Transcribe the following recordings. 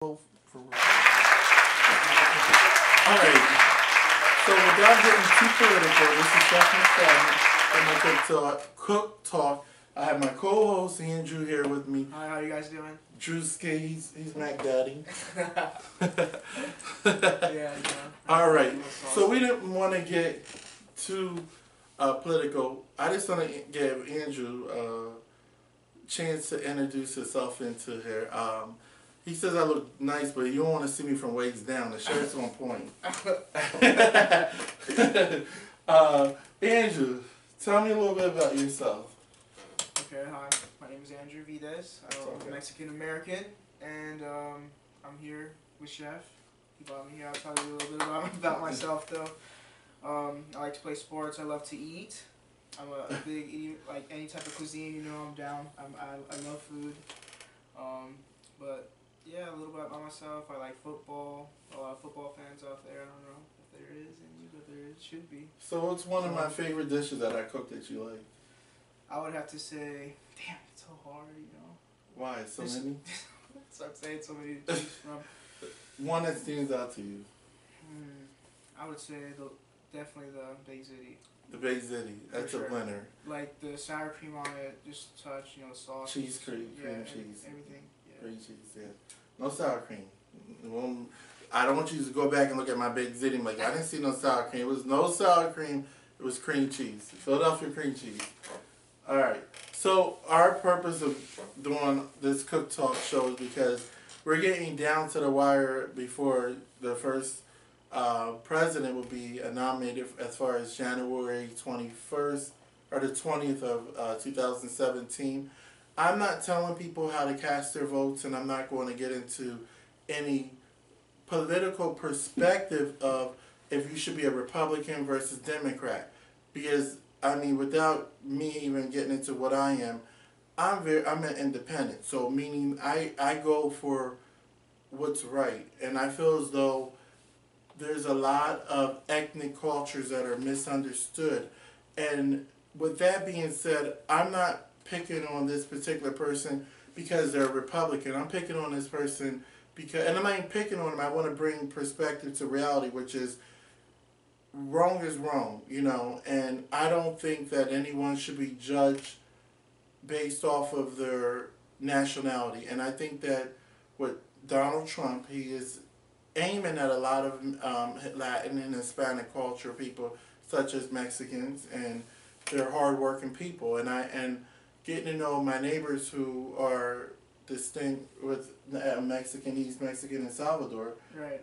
Alright, so without getting too political, this is Chef Mcfadden and my Cook Talk. I have my co-host Andrew here with me. Hi, how you guys doing? Drewski, he's Mac Daddy. Yeah. Alright, so we didn't want to get too political. I just want to give Andrew a chance to introduce himself into here. He says I look nice, but you don't want to see me from waist down. The shirt's on point. Andrew, tell me a little bit about yourself. Okay, hi. My name is Andrew Vides. I'm Mexican American, and I'm here with Chef. He brought me here. I'll tell you a little bit about myself, though. I like to play sports. I love to eat. I'm a big eater, like any type of cuisine. You know, I'm down. I love food. But yeah, a little bit about myself. I like football. A lot of football fans out there. I don't know if there is any, but there should be. So what's one of my favorite dishes that I cook that you like? I would have to say, damn, it's so hard, you know. Why? So many? So I'm saying so many to choose from. One that stands out to you. I would say definitely the baked ziti. The baked ziti. That's a winner. Like the sour cream on it, just a touch, you know, the sauce. Cheese cream, cream cheese. Everything. Yeah. Cream cheese, yeah. No sour cream. I don't want you to go back and look at my baked ziti like, I didn't see no sour cream. It was no sour cream. It was cream cheese. Philadelphia cream cheese. Alright. So our purpose of doing this Cook Talk show is because we're getting down to the wire before the first president will be nominated as far as January 21st or the 20th of 2017. I'm not telling people how to cast their votes, and I'm not going to get into any political perspective of if you should be a Republican versus Democrat, because I mean, without me even getting into what I am, I'm an independent. So meaning I go for what's right, and I feel as though there's a lot of ethnic cultures that are misunderstood. And with that being said, I'm not picking on this particular person because they're a Republican. I'm picking on this person because, and I'm not even picking on them, I want to bring perspective to reality, which is wrong is wrong, you know, and I don't think that anyone should be judged based off of their nationality. And I think that with Donald Trump, he is aiming at a lot of Latin and Hispanic culture people, such as Mexicans, and they're hardworking people. And getting to know my neighbors who are distinct with Mexican, East Mexican, and Salvador. Right.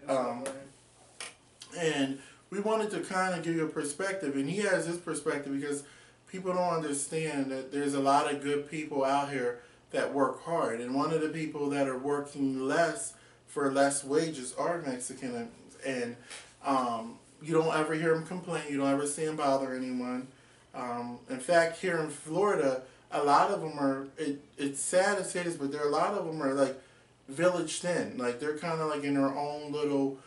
And we wanted to kind of give you a perspective, and he has his perspective because people don't understand that there's a lot of good people out here that work hard, and one of the people that are working less for less wages are Mexican, and you don't ever hear them complain, you don't ever see them bother anyone. In fact, here in Florida, a lot of them are, it's sad to say this, but a lot of them are like villaged in, like they're kind of like in their own little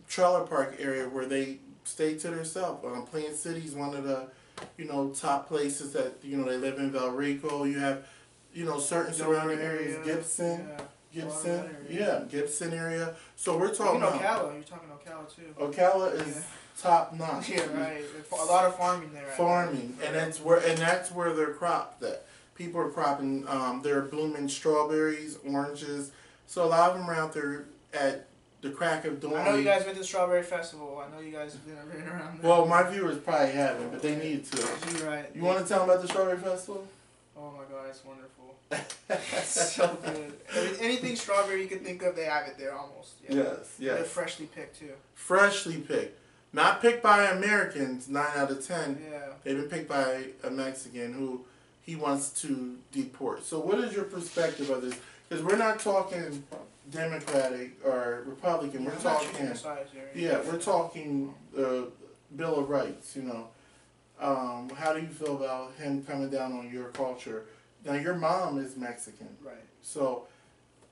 trailer park area where they stay to themselves. Plant City is one of the, you know, top places that, you know, they live in. Valrico, you have, you know, certain surrounding areas, Gibson, Gibson area. So we're talking about Ocala. You're talking Ocala too. Ocala is top notch. Yeah, right. A lot of farming there. Farming, and that's where they're cropped. That people are cropping. They're blooming strawberries, oranges. So a lot of them are out there at the crack of dawn. I know you guys went to the Strawberry Festival. I know you guys have been around there. Well, my viewers probably haven't, but they need to. You're right. You want to tell them about the Strawberry Festival? Oh my God, it's wonderful. It's so good. Anything strawberry you can think of, they have it there almost. Yeah. Yes. They're freshly picked too. Freshly picked. Not picked by Americans, 9 out of 10. Yeah. They've been picked by a Mexican who he wants to deport. So what is your perspective of this? Because we're not talking Democratic or Republican. We're talking, we're talking Bill of Rights, you know. How do you feel about him coming down on your culture? Now, your mom is Mexican. Right. So,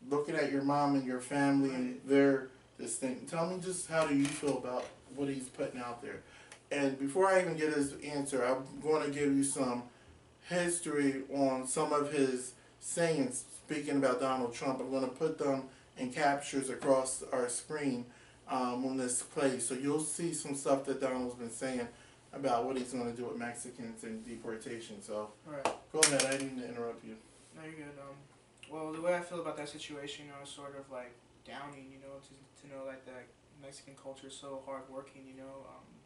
looking at your mom and your family and their distinct, tell me just how do you feel about what he's putting out there? And before I even get his answer, I'm going to give you some history on some of his sayings, speaking about Donald Trump. I'm going to put them in captures across our screen when this plays. So you'll see some stuff that Donald's been saying about what he's going to do with Mexicans and deportation. So Right. go ahead. I didn't mean to interrupt you. No, you're good. Well, the way I feel about that situation, is sort of like downing, to know that Mexican culture is so hardworking,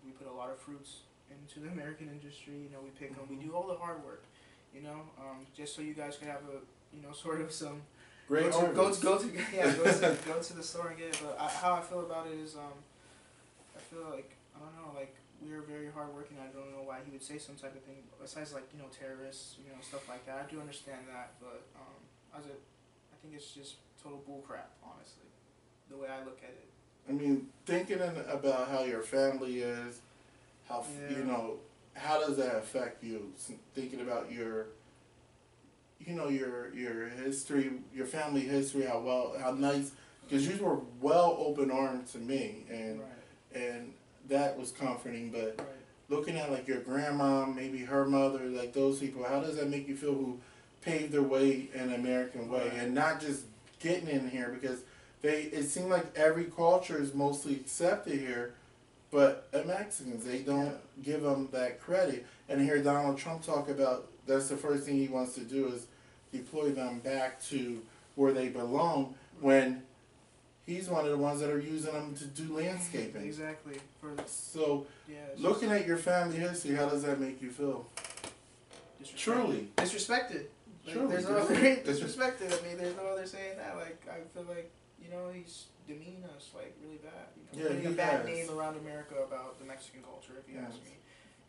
we put a lot of fruits into the American industry, we pick them, we do all the hard work, just so you guys can have a, sort of some, Great go to the store and get it. But how I feel about it is, I feel like, I don't know, like, we're very hardworking. I don't know why he would say some type of thing besides like terrorists, stuff like that. I do understand that, but I think it's just total bull crap, honestly, the way I look at it. I mean, thinking about how your family is, how how does that affect you? Thinking about your history, your family history, how nice, because you were well open armed to me, and right. and that was comforting. But Right. looking at like your grandma, maybe her mother, like those people, how does that make you feel who paved their way in an American way, Right. and not just getting in here because it seemed like every culture is mostly accepted here, but Mexicans, they don't give them that credit. And hear Donald Trump talk about that's the first thing he wants to do is deploy them back to where they belong when he's one of the ones that are using them to do landscaping. Exactly. So, looking at your family history, how does that make you feel? Truly. Disrespected. Truly. There's no other disrespected. I mean, there's no other saying that. Like, I feel like, he's demeaning us, like, really bad. Putting a bad name around America about the Mexican culture, if you ask me.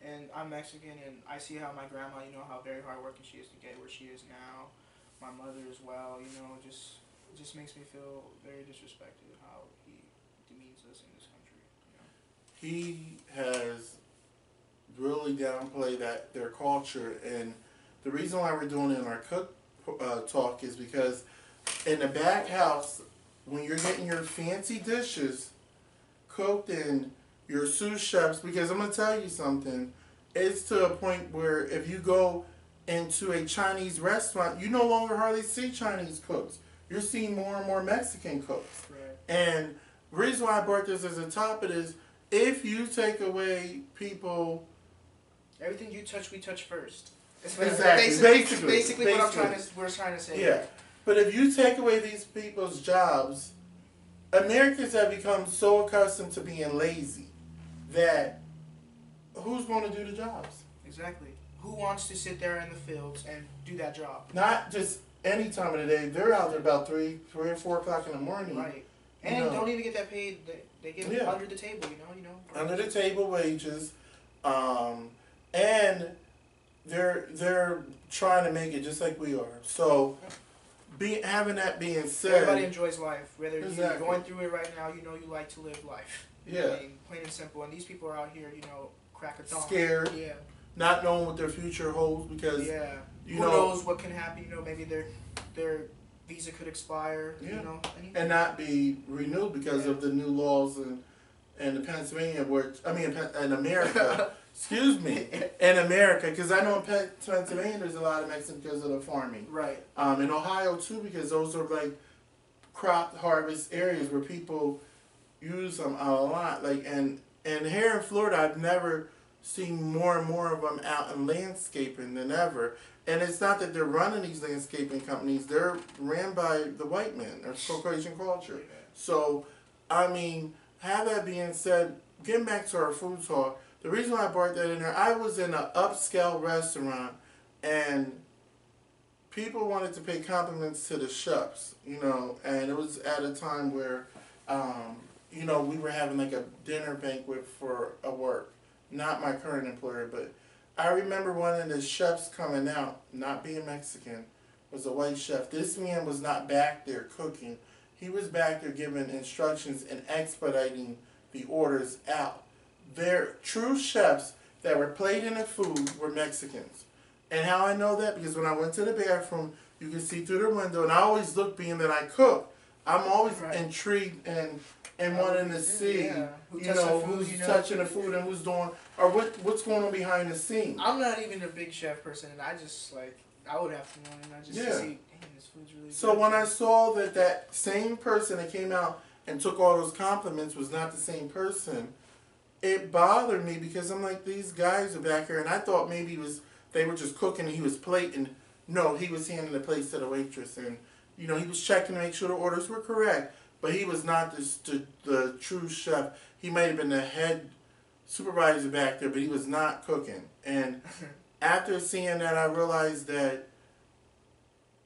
And I'm Mexican, and I see how my grandma, how very hardworking she is to get where she is now. My mother as well, it just makes me feel very disrespected how he demeans us in this country. He has really downplayed their culture, and the reason why we're doing it in our cook talk is because in the back house, when you're getting your fancy dishes cooked in your sous chefs, because I'm going to tell you something, it's to a point where if you go into a Chinese restaurant, you no longer hardly see Chinese cooks. You're seeing more and more Mexican cooks. Right. And the reason why I brought this as a topic is if you take away people... Everything you touch, we touch first. Exactly. Basically what we're trying to say. Yeah. But if you take away these people's jobs, Americans have become so accustomed to being lazy that who's going to do the jobs? Exactly. Who wants to sit there in the fields and do that job? Not just any time of the day. They're out there about 3 or 4 o'clock in the morning. Right. And don't even get that paid. They get under the table, Under the table wages. And they're trying to make it just like we are. So having that being said, everybody enjoys life. Whether you're going through it right now, you like to live life. Yeah. I mean, plain and simple. And these people are out here, crack a thumb. Scared. Yeah. Not knowing what their future holds because who knows what can happen? Maybe their visa could expire. Yeah. Anything. And not be renewed because of the new laws in the Pennsylvania, in America. Excuse me, in America, because I know in Pennsylvania there's a lot of Mexicans because of the farming. Right. In Ohio too, because those are like crop harvest areas where people use them a lot. Like and here in Florida, I've never seen more and more of them out in landscaping than ever. And it's not that they're running these landscaping companies; they're ran by the white men or Caucasian culture. Yeah. So, I mean, have that being said, getting back to our food talk. The reason why I brought that in there, I was in an upscale restaurant, and people wanted to pay compliments to the chefs, and it was at a time where, we were having like a dinner banquet for a work, not my current employer, but I remember one of the chefs coming out, not being Mexican, was a white chef. This man was not back there cooking. He was back there giving instructions and expediting the orders out. Their true chefs that were plating the food were Mexicans. And how I know that? Because when I went to the bathroom, you could see through the window, and I always look, being that I cook, I'm always intrigued and wanting to see, who's touching the food and who's doing, or what's going on behind the scenes. I'm not even a big chef person, and I just I would have to know, and I just Yeah. see, damn, this food's really So good. when I saw that same person that came out and took all those compliments was not the same person, it bothered me because I'm like, these guys are back here, and I thought maybe they were just cooking and he was plating. No, he was handing the plates to the waitress, and he was checking to make sure the orders were correct. But he was not the true chef. He might have been the head supervisor back there, but he was not cooking. And after seeing that, I realized that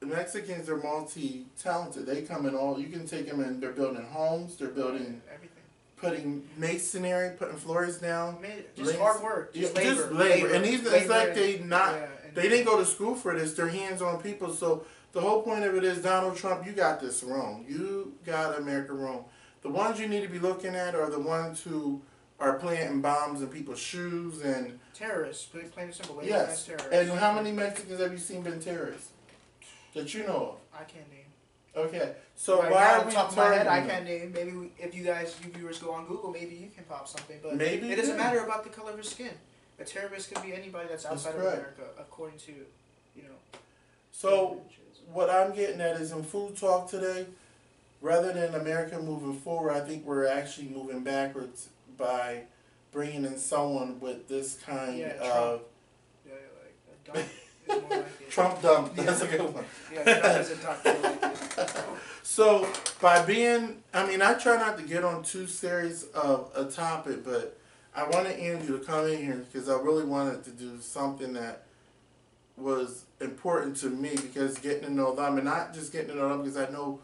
the Mexicans are multi-talented. They come in all. You can take them in. They're building homes. They're building everything. Putting masonry, putting floors down. Just hard work. Just labor. Just labor. And it's like they didn't go to school for this. They're hands-on people. So the whole point of it is, Donald Trump, you got this wrong. You got America wrong. The ones you need to be looking at are the ones who are planting bombs in people's shoes and terrorists. Plain and simple. Yes. Terrorists. And how many Mexicans have you seen been terrorists that you know of? I can't name. Okay, so right why now, are we top of my head, I targeting can't name. Maybe if you viewers go on Google, maybe you can pop something. But Maybe it doesn't matter about the color of your skin. A terrorist could be anybody that's outside of America, according to, So what I'm getting at is in food talk today, rather than America moving forward, I think we're actually moving backwards by bringing in someone with this kind of Trump. Is more like it. Trump dump. That's a good one. Yeah, Trump is a doctor like it. So by being, I try not to get on too serious of a topic, but I wanted Andrew to come in here because I really wanted to do something that was important to me, because getting to know them, and not just getting to know them because I know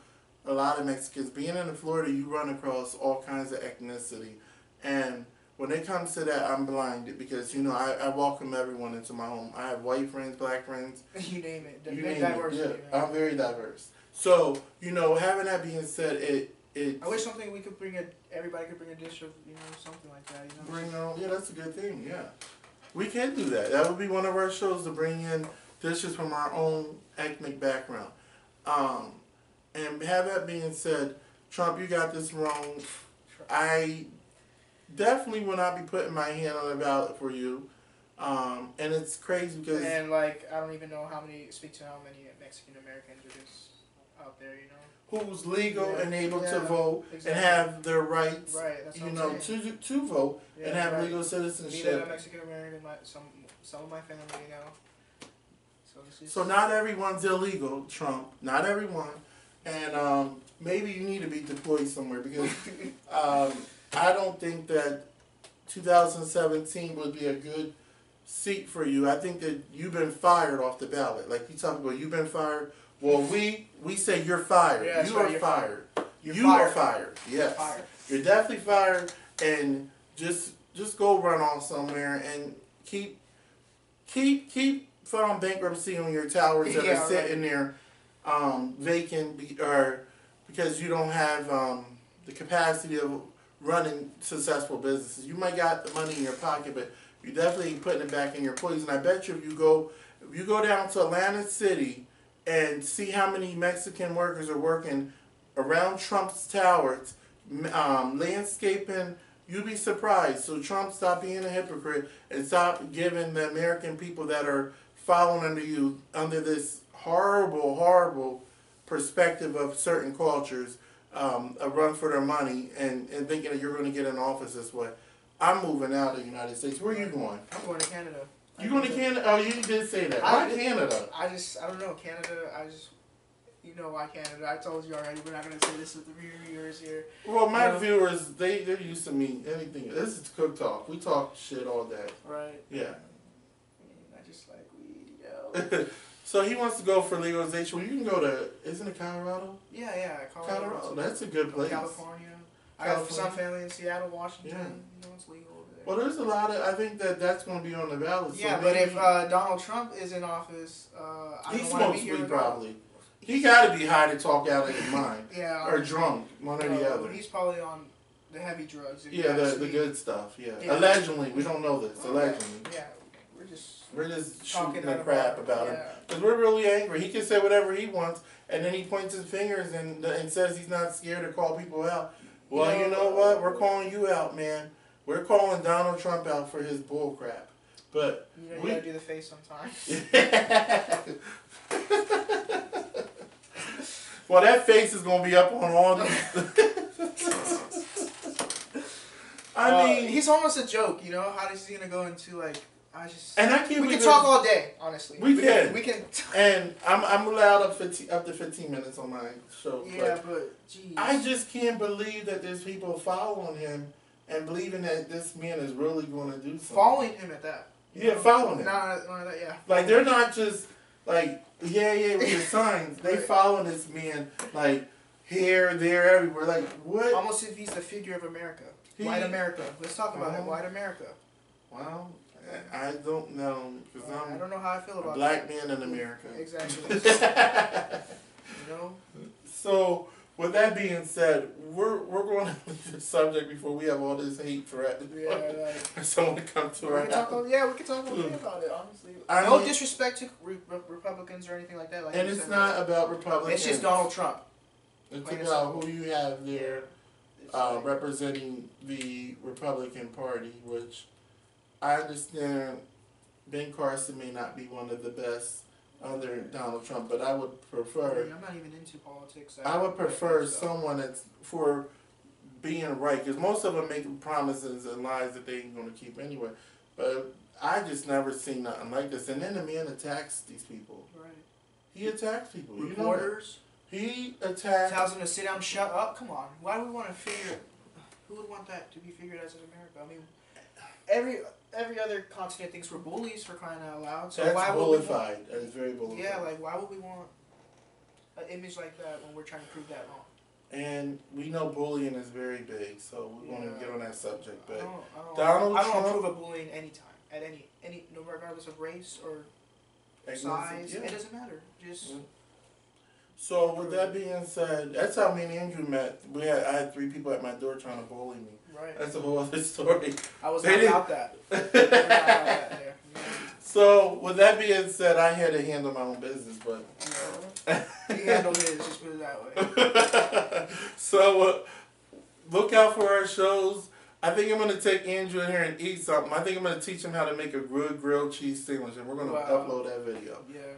a lot of Mexicans. Being in Florida, you run across all kinds of ethnicity, and when it comes to that, I'm blinded because, I welcome everyone into my home. I have white friends, black friends. You name it. You name diversity. it. Yeah, I'm very diverse. So, having that being said, I wish everybody could bring a dish of, something like that. Bring their own, that's a good thing, yeah. We can do that. That would be one of our shows, to bring in dishes from our own ethnic background. And have that being said, Trump, you got this wrong. I definitely will not be putting my hand on the ballot for you. And it's crazy because... And, I don't even know how many Mexican Americans are just out there, who's legal and able to vote and have their rights, to vote and have legal citizenship. Me, a Mexican American, some of my family, So not everyone's illegal, Trump. Not everyone. And maybe you need to be deployed somewhere, because I don't think that 2017 would be a good seat for you. I think that you've been fired off the ballot. Like you talk about, you've been fired. Well, we say you're fired. Yeah, you are fired. You are fired. Yes. You're definitely fired, and just go run off somewhere and keep filing bankruptcy on your towers that are sitting there vacant, or because you don't have the capacity of running successful businesses. You might got the money in your pocket, but you're definitely putting it back in your employees. And I bet you if you go down to Atlantic City and see how many Mexican workers are working around Trump's towers, landscaping, you'd be surprised. So Trump, stop being a hypocrite and stop giving the American people that are following under you, under this horrible, horrible perspective of certain cultures, a run for their money and thinking that you're going to get in office this way. I'm moving out of the United States. Where are you going? I'm going to Canada. You going to Canada? Oh, you did say that. Why Canada? I don't know. Canada, why Canada. I told you already, we're not going to say this with the viewers here. Well, my viewers, they're used to me, anything. This is Cook Talk. We talk shit all day. Right. Yeah. I just like weed, So he wants to go for legalization. Well, you can go to, isn't it Colorado? Yeah, Colorado. That's a good place. California. I have some family in Seattle, Washington. It's legal over there. Well, there's a lot of, I think that's going to be on the ballot. Yeah, so but if Donald Trump is in office, I don't want to be here. Probably. He got to be high to talk out of his mind. Yeah. Or drunk, one or the other. He's probably on the heavy drugs. Yeah, the good stuff, yeah. Allegedly. We don't know this. Allegedly. Yeah. We're just shooting the crap about him. Because we're really angry. He can say whatever he wants, and then he points his fingers and says he's not scared to call people out. Well, you know what? We're calling you out, man. We're calling Donald Trump out for his bull crap. But you know, you gotta do the face sometimes. Well, that face is gonna be up on all the. I mean, he's almost a joke, you know. How is he gonna go into like? And I can't. We can talk all day, honestly. We can. We can. And I'm allowed up to 15 minutes on my show. Yeah, but geez. I just can't believe that there's people following him and believing that this man is really going to do something. Following him at that. Yeah, following him. Yeah. Like they're not just like with the signs. They follow this man like here, there, everywhere. Like what? Almost if he's the figure of America. White America. Let's talk about it. White America. Well, I don't know because I don't know how I feel about a black man in America. Exactly. You know. So with that being said, we're going to leave the subject before we have all this hate threat. Yeah, like someone to come to our house. we can talk about it. Honestly, no disrespect to Republicans or anything like that. Like and it's not about Republicans. It's just Donald Trump. It's about who you have there representing the Republican Party, which I understand Ben Carson may not be one of the best under Donald Trump, but I would prefer. I'm not even into politics. I would prefer someone that's for being right, because most of them make promises and lies that they ain't going to keep anyway. But I just never seen nothing like this. And then the man attacks these people. Right. He attacks people. Reporters. He attacks. Tells them to sit down, shut up. Come on. Why do we want to figure? Who would want that to be figured as in America? I mean, every other continent thinks we're bullies, for crying out loud. So that's why bullified. That is very bullified. Yeah, like why would we want an image like that when we're trying to prove that wrong? And we know bullying is very big, so we want to get on that subject. But I Donald don't Trump, approve of bullying anytime, at any, no regardless of race or size. Yeah. It doesn't matter. Just. So with that being said, that's how me and Andrew met. I had 3 people at my door trying to bully me. Right. That's a whole other story. I was not about that. So with that being said, I had to handle my own business, but he handled his. Just put it that way. So look out for our shows. I think I'm going to take Andrew in here and eat something. I think I'm going to teach him how to make a good grilled cheese sandwich, and we're going to upload that video. Yeah.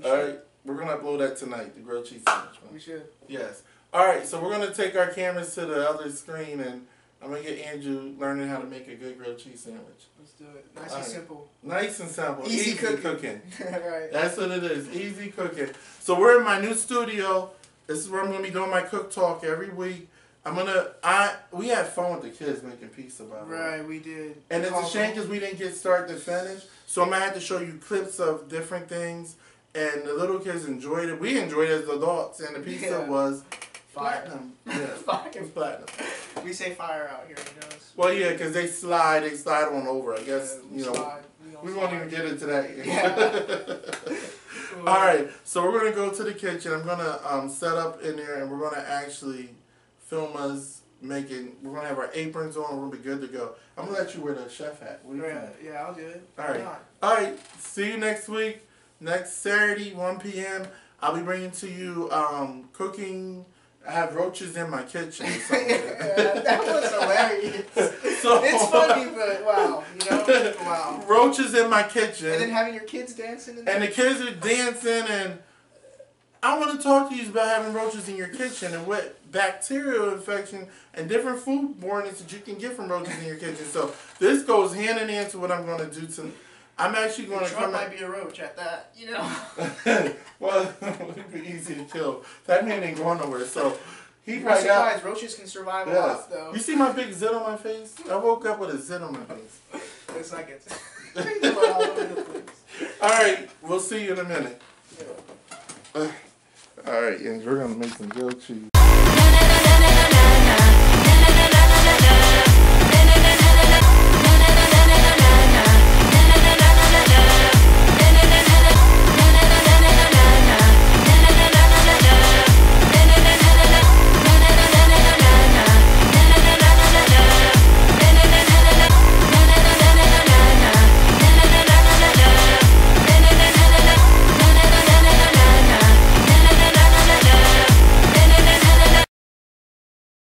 All right. We're going to upload that tonight, the grilled cheese sandwich. We should. Yes. All right, so we're going to take our cameras to the other screen, and I'm going to get Andrew learning how to make a good grilled cheese sandwich. Let's do it. Nice and simple. Nice and simple. Easy cooking. Right. That's what it is. Easy cooking. So we're in my new studio. This is where I'm going to be doing my cook talk every week. We had fun with the kids making pizza, by the way. Right, we did. And it's a shame because we didn't get start to finish. So I'm going to have to show you clips of different things. And the little kids enjoyed it. We enjoyed it as adults. And the pizza was platinum. Yeah, it was platinum. We say fire out here, you know. Well, yeah, because they slide on over. I guess, we won't even get into that yet. Yeah. All right, so we're going to go to the kitchen. I'm going to set up in there, and we're going to actually film us making. We're going to have our aprons on. We're going to be good to go. I'm going to let you wear the chef hat. What do you think? Yeah, I'll do it. All right. See you next week. Next Saturday, 1 p.m. I'll be bringing to you cooking. I have roaches in my kitchen. That was hilarious. It's funny, but wow, wow. Roaches in my kitchen. And then having your kids dancing. And the kids are dancing, and I want to talk to you about having roaches in your kitchen and what bacterial infection and different foodborne that you can get from roaches in your kitchen. So this goes hand in hand to what I'm going to do tonight. I'm actually going to come. Trump might be a roach at that, Well, it'd be easy to kill. That man ain't going nowhere, so he probably got. Roaches can survive a lot, though. You see my big zit on my face? I woke up with a zit on my face. It's like it's. All right, we'll see you in a minute. All right, and we're gonna make some grilled cheese.